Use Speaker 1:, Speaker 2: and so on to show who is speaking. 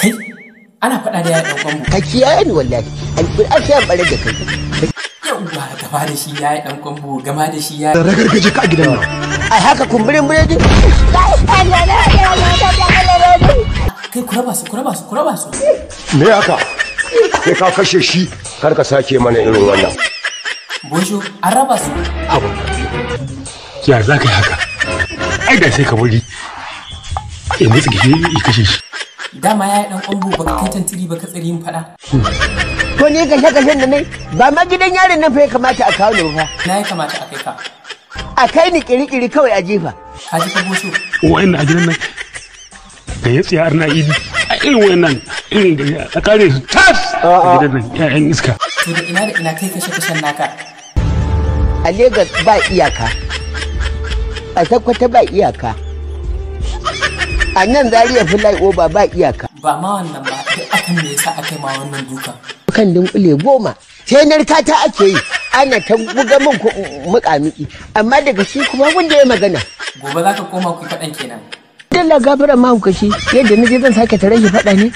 Speaker 1: Kai, ana faɗa da yayi ɗan kwambo.
Speaker 2: Ka kiyaye ni wallahi. Alƙur'an sai an bare da kai.
Speaker 1: Yawwa, gama da shi yayi ɗan kwambo, gama da shi yayi.
Speaker 3: Ragargaje ka a gidan nan.
Speaker 2: A haka kumburin biredi.
Speaker 1: Kai ku raba su, ku raba su, ku raba su.
Speaker 3: Me haka? Sai ka kashe shi kar ka sake mana irin wannan.
Speaker 1: Bosho, an raba su.
Speaker 4: Abu. Ya za ka yi haka? Ai da sai ka bari. Ya mutsi gishi ya kashe shi.
Speaker 1: Dama yayi ɗan kwambo baka kai tantiri baka tsiri yin faɗa.
Speaker 2: To ni kashe-kashen da nai ba ma gidan yarin nan fa ya kamata a kawo ni fa.
Speaker 1: Na ya kamata a kai ka.
Speaker 2: A kai ni kiri-kiri kawai a jefa.
Speaker 1: Ka ji ka Bosho?
Speaker 4: Wa'annan a gidan nan da ya tsaya na idi a irin wa'annan irin da a kare su tas a gidan nan ƴaƴan iska.
Speaker 1: To da ina kai kashe-kashen naka.
Speaker 2: A Legas ba iyaka. A Sokoto ba iyaka. A nan Zaria Fulai Oba ba iyaka.
Speaker 1: Ba ma wannan ba, duk akan me yasa aka yi ma wannan duka.
Speaker 2: Kan dunkule 10 sai narkata ake yi ana ta buga min muƙamiki amma daga shi kuma wanda ya magana.
Speaker 1: Gobe za ka koma ku faɗan kenan.
Speaker 2: Dalla gafara mahaukaci yadda na je zan sake tare shi faɗa ne.